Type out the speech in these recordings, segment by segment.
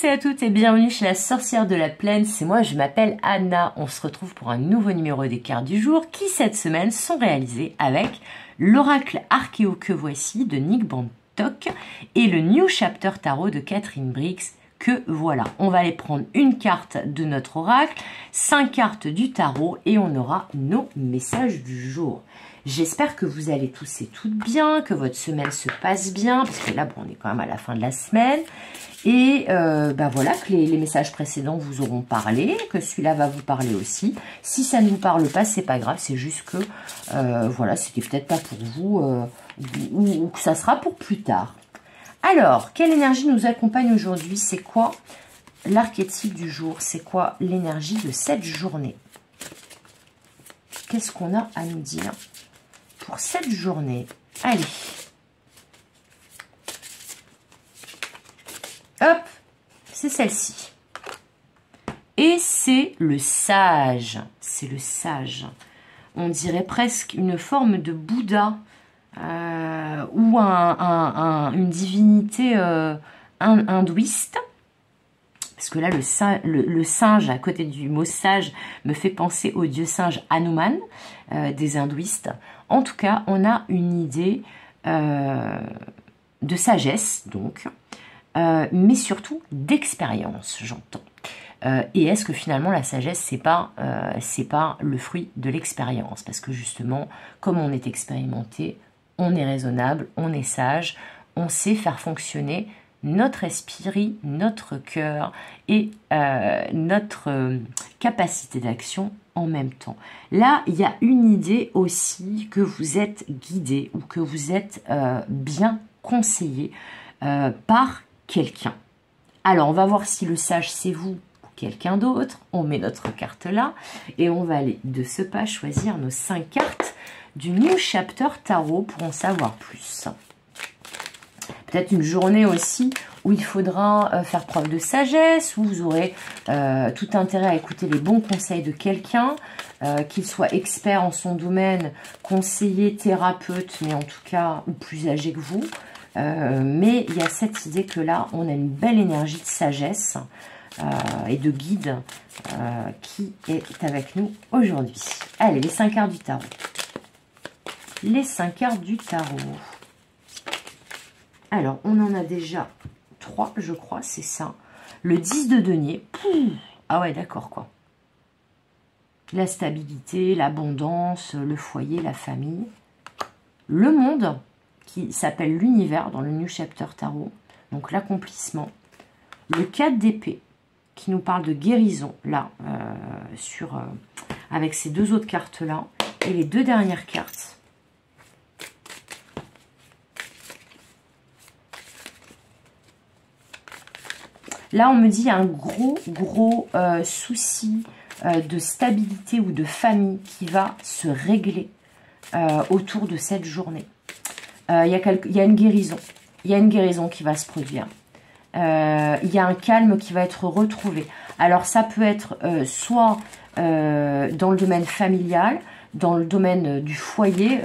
tous et à toutes et bienvenue chez la sorcière de la plaine, c'est moi, je m'appelle Anna. On se retrouve pour un nouveau numéro des cartes du jour qui cette semaine sont réalisés avec l'oracle Archéo que voici de Nick Bantock et le New Chapter Tarot de Catherine Briggs que voilà. On va aller prendre une carte de notre oracle, 5 cartes du tarot et on aura nos messages du jour. J'espère que vous allez tous et toutes bien, que votre semaine se passe bien, parce que là, bon, on est quand même à la fin de la semaine. Et voilà, que les messages précédents vous auront parlé, que celui-là va vous parler aussi. Si ça ne vous parle pas, c'est pas grave, c'est juste que, voilà, c'était peut-être pas pour vous, ou que ça sera pour plus tard. Alors, quelle énergie nous accompagne aujourd'hui? C'est quoi l'archétype du jour? C'est quoi l'énergie de cette journée? Qu'est-ce qu'on a à nous dire pour cette journée? Allez. Hop, c'est celle-ci. Et c'est le sage. C'est le sage. On dirait presque une forme de Bouddha ou une divinité hindouiste. Parce que là, le singe, à côté du mot sage, me fait penser au dieu singe Hanuman des hindouistes. En tout cas, on a une idée de sagesse, donc, mais surtout d'expérience, j'entends. Et est-ce que finalement la sagesse, c'est pas le fruit de l'expérience? Parce que justement, comme on est expérimenté, on est raisonnable, on est sage, on sait faire fonctionner notre esprit, notre cœur et notre capacité d'action en même temps. Là, il y a une idée aussi que vous êtes guidé ou que vous êtes bien conseillé par quelqu'un. Alors, on va voir si le sage, c'est vous ou quelqu'un d'autre. On met notre carte là et on va aller de ce pas choisir nos 5 cartes du New Chapter Tarot pour en savoir plus. Peut-être une journée aussi où il faudra faire preuve de sagesse, où vous aurez tout intérêt à écouter les bons conseils de quelqu'un, qu'il soit expert en son domaine, conseiller, thérapeute, mais en tout cas, ou plus âgé que vous. Mais il y a cette idée que là, on a une belle énergie de sagesse et de guide qui est avec nous aujourd'hui. Allez, les 5 cartes du tarot. Les 5 cartes du tarot. Alors, on en a déjà 3, je crois, c'est ça. Le 10 de denier. Pouh, ah ouais, d'accord, quoi. La stabilité, l'abondance, le foyer, la famille. Le monde, qui s'appelle l'univers dans le New Chapter Tarot. Donc, l'accomplissement. Le 4 d'épée, qui nous parle de guérison, là, avec ces 2 autres cartes-là. Et les 2 dernières cartes. Là, on me dit un gros souci de stabilité ou de famille qui va se régler autour de cette journée. Il y a une guérison. Il y a une guérison qui va se produire. Il y a un calme qui va être retrouvé. Alors, ça peut être soit dans le domaine familial, dans le domaine du foyer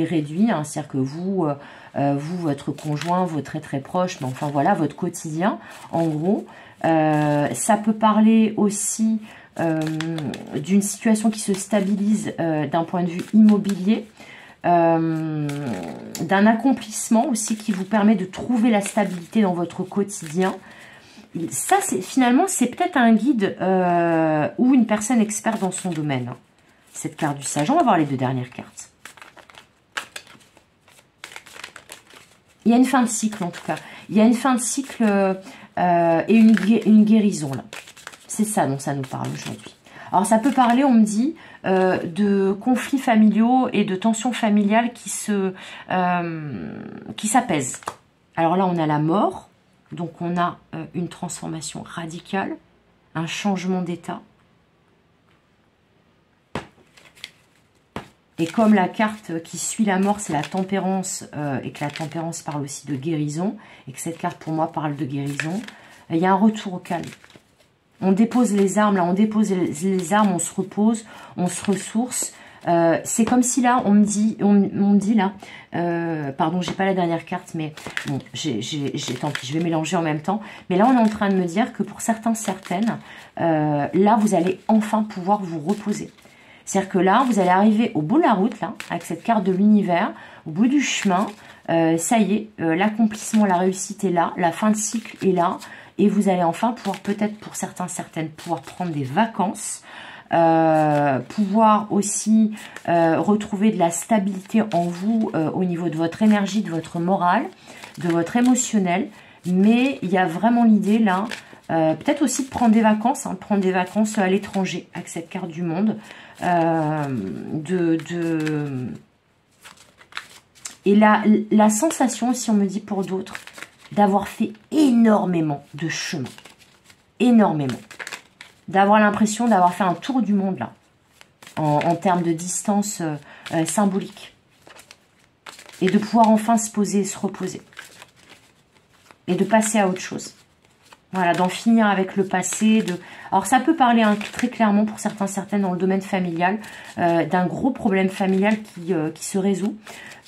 réduit, hein, c'est-à-dire que vous, votre conjoint, vos très proches, mais enfin voilà, votre quotidien, en gros. Ça peut parler aussi d'une situation qui se stabilise d'un point de vue immobilier, d'un accomplissement aussi qui vous permet de trouver la stabilité dans votre quotidien. Ça, finalement, c'est peut-être un guide ou une personne experte dans son domaine. Hein. Cette carte du sage. On va voir les 2 dernières cartes. Il y a une fin de cycle, en tout cas. Il y a une fin de cycle et une guérison, là. C'est ça dont ça nous parle aujourd'hui. Alors, ça peut parler, on me dit, de conflits familiaux et de tensions familiales qui s'apaisent. Alors là, on a la mort. Donc, on a une transformation radicale, un changement d'état. Et comme la carte qui suit la mort, c'est la tempérance, et que la tempérance parle aussi de guérison, et que cette carte, pour moi, parle de guérison, il y a un retour au calme. On dépose les armes, là, on dépose les armes, on se repose, on se ressource, C'est comme si là, on me dit là, pardon, j'ai pas la dernière carte, mais bon, tant pis, je vais mélanger en même temps. Mais là, on est en train de me dire que pour certains, certaines, là, vous allez enfin pouvoir vous reposer. C'est-à-dire que là, vous allez arriver au bout de la route, là, avec cette carte de l'univers, au bout du chemin. Ça y est, l'accomplissement, la réussite est là, la fin de cycle est là. Et vous allez enfin pouvoir, peut-être pour certains, certaines, pouvoir prendre des vacances. Pouvoir aussi retrouver de la stabilité en vous au niveau de votre énergie, de votre morale, de votre émotionnel. Mais il y a vraiment l'idée là, peut-être aussi de prendre des vacances, hein, prendre des vacances à l'étranger avec cette carte du monde. Et la sensation, si on me dit pour d'autres, d'avoir fait énormément de chemin. Énormément. D'avoir l'impression d'avoir fait un tour du monde, là, en termes de distance symbolique. Et de pouvoir enfin se poser et se reposer. Et de passer à autre chose. Voilà, d'en finir avec le passé. Alors, ça peut parler très clairement, pour certains, certaines, dans le domaine familial, d'un gros problème familial qui se résout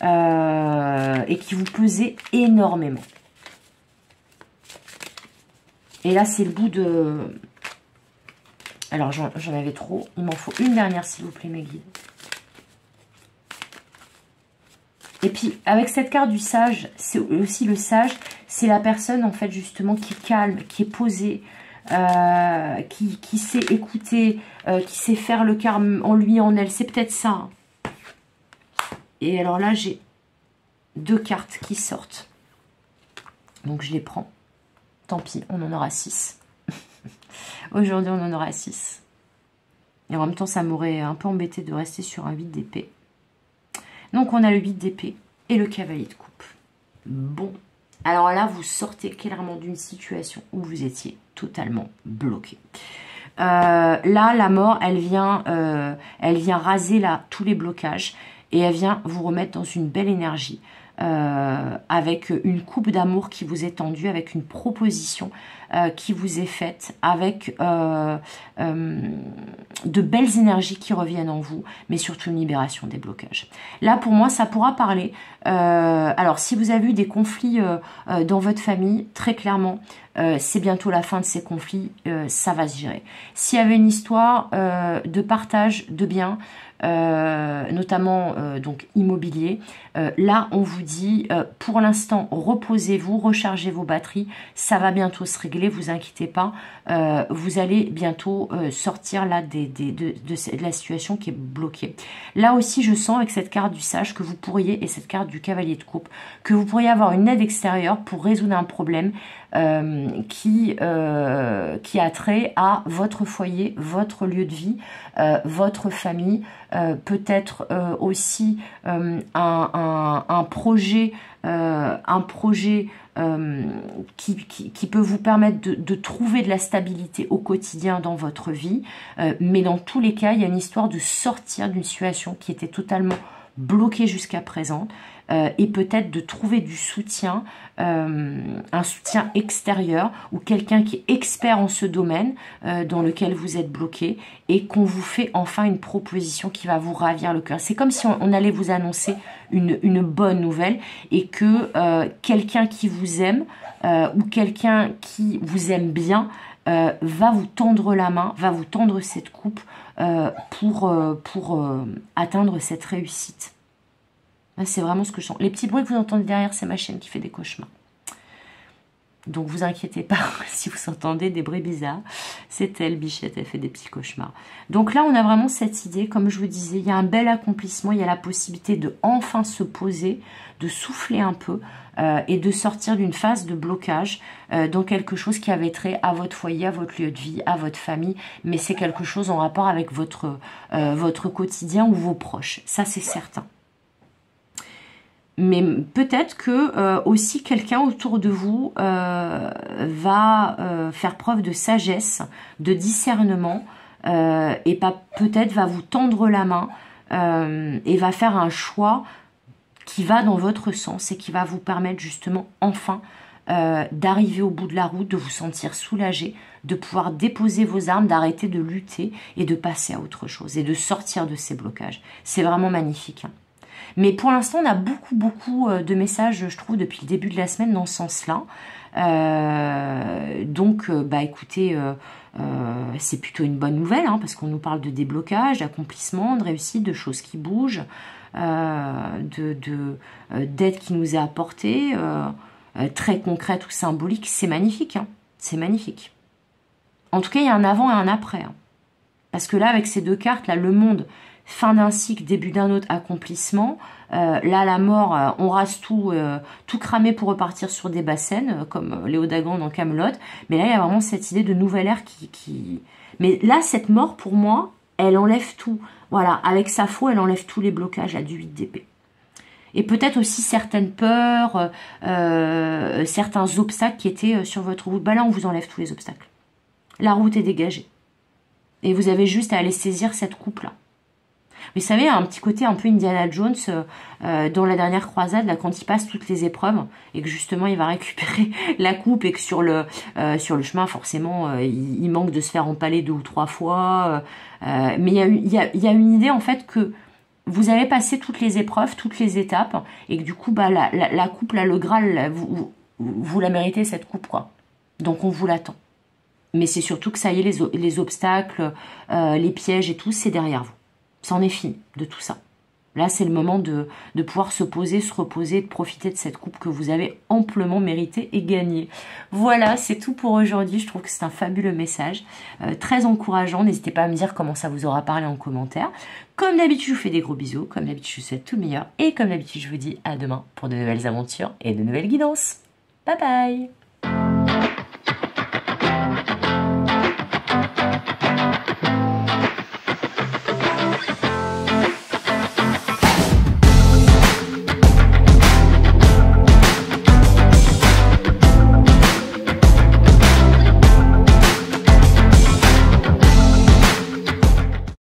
et qui vous pesait énormément. Et là, c'est le bout de... Alors, j'en avais trop. Il m'en faut une dernière, s'il vous plaît, mes guides. Et puis, avec cette carte du sage, c'est aussi le sage, c'est la personne, en fait, justement, qui est calme, qui est posée, qui sait écouter, qui sait faire le calme en lui, en elle. C'est peut-être ça. Et alors là, j'ai 2 cartes qui sortent. Donc, je les prends. Tant pis, on en aura 6. Aujourd'hui, on en aura 6. Et en même temps, ça m'aurait un peu embêté de rester sur un 8 d'épée. Donc, on a le 8 d'épée et le cavalier de coupe. Bon. Alors là, vous sortez clairement d'une situation où vous étiez totalement bloqué. Là, la mort, elle vient raser là, tous les blocages. Et elle vient vous remettre dans une belle énergie. Avec une coupe d'amour qui vous est tendue, avec une proposition qui vous est faite, avec de belles énergies qui reviennent en vous, mais surtout une libération des blocages. Là, pour moi, ça pourra parler. Alors, si vous avez eu des conflits dans votre famille, très clairement, c'est bientôt la fin de ces conflits, ça va se gérer. S'il y avait une histoire de partage de biens, notamment donc immobilier, là on vous dit pour l'instant reposez-vous, rechargez vos batteries, ça va bientôt se régler, vous inquiétez pas, vous allez bientôt sortir là de la situation qui est bloquée. Là aussi je sens avec cette carte du sage que vous pourriez, et cette carte du cavalier de coupe, que vous pourriez avoir une aide extérieure pour résoudre un problème qui a trait à votre foyer, votre lieu de vie, votre famille, peut-être aussi un projet qui peut vous permettre de trouver de la stabilité au quotidien dans votre vie. Mais dans tous les cas, il y a une histoire de sortir d'une situation qui était totalement bloquée jusqu'à présent. Et peut-être de trouver du soutien, un soutien extérieur ou quelqu'un qui est expert en ce domaine dans lequel vous êtes bloqué et qu'on vous fait enfin une proposition qui va vous ravir le cœur. C'est comme si on allait vous annoncer une bonne nouvelle et que quelqu'un qui vous aime ou quelqu'un qui vous aime bien va vous tendre la main, va vous tendre cette coupe pour atteindre cette réussite. C'est vraiment ce que je sens. Les petits bruits que vous entendez derrière, c'est ma chaîne qui fait des cauchemars. Donc, vous inquiétez pas si vous entendez des bruits bizarres. C'est elle, Bichette, elle fait des petits cauchemars. Donc là, on a vraiment cette idée, comme je vous disais, il y a un bel accomplissement, il y a la possibilité de enfin se poser, de souffler un peu et de sortir d'une phase de blocage dans quelque chose qui avait trait à votre foyer, à votre lieu de vie, à votre famille. Mais c'est quelque chose en rapport avec votre quotidien ou vos proches. Ça, c'est certain. Mais peut-être que aussi quelqu'un autour de vous va faire preuve de sagesse, de discernement et peut-être va vous tendre la main et va faire un choix qui va dans votre sens et qui va vous permettre justement enfin d'arriver au bout de la route, de vous sentir soulagé, de pouvoir déposer vos armes, d'arrêter de lutter et de passer à autre chose et de sortir de ces blocages. C'est vraiment magnifique. Mais pour l'instant, on a beaucoup de messages, je trouve, depuis le début de la semaine dans ce sens-là. Donc, écoutez, c'est plutôt une bonne nouvelle, hein, parce qu'on nous parle de déblocage, d'accomplissement, de réussite, de choses qui bougent, d'aide qui nous est apportée, très concrète ou symbolique. C'est magnifique, hein, c'est magnifique. En tout cas, il y a un avant et un après. Hein. Parce que là, avec ces deux cartes, là, le monde, fin d'un cycle, début d'un autre, accomplissement. Là, la mort, on rase tout, tout cramé pour repartir sur des bassines, comme Léo Dagan dans Camelot. Mais là, il y a vraiment cette idée de nouvelle ère qui... Mais là, cette mort, pour moi, elle enlève tout. Voilà, avec sa faux, elle enlève tous les blocages à du 8 d'épée. Et peut-être aussi certaines peurs, certains obstacles qui étaient sur votre route. Bah là, on vous enlève tous les obstacles. La route est dégagée. Et vous avez juste à aller saisir cette coupe-là. Vous savez, un petit côté un peu Indiana Jones dans la dernière croisade, là, quand il passe toutes les épreuves, et que justement il va récupérer la coupe, et que sur le chemin, forcément, il manque de se faire empaler 2 ou 3 fois. Mais il y a une idée, en fait, que vous avez passé toutes les épreuves, toutes les étapes, et que du coup, la coupe, là, le Graal, là, vous la méritez, cette coupe, quoi. Donc on vous l'attend. Mais c'est surtout que ça y est, les obstacles, les pièges et tout, c'est derrière vous. Ça en est fini de tout ça. Là, c'est le moment de pouvoir se poser, se reposer, de profiter de cette coupe que vous avez amplement méritée et gagnée. Voilà, c'est tout pour aujourd'hui. Je trouve que c'est un fabuleux message, très encourageant. N'hésitez pas à me dire comment ça vous aura parlé en commentaire. Comme d'habitude, je vous fais des gros bisous. Comme d'habitude, je vous souhaite tout le meilleur. Et comme d'habitude, je vous dis à demain pour de nouvelles aventures et de nouvelles guidances. Bye bye!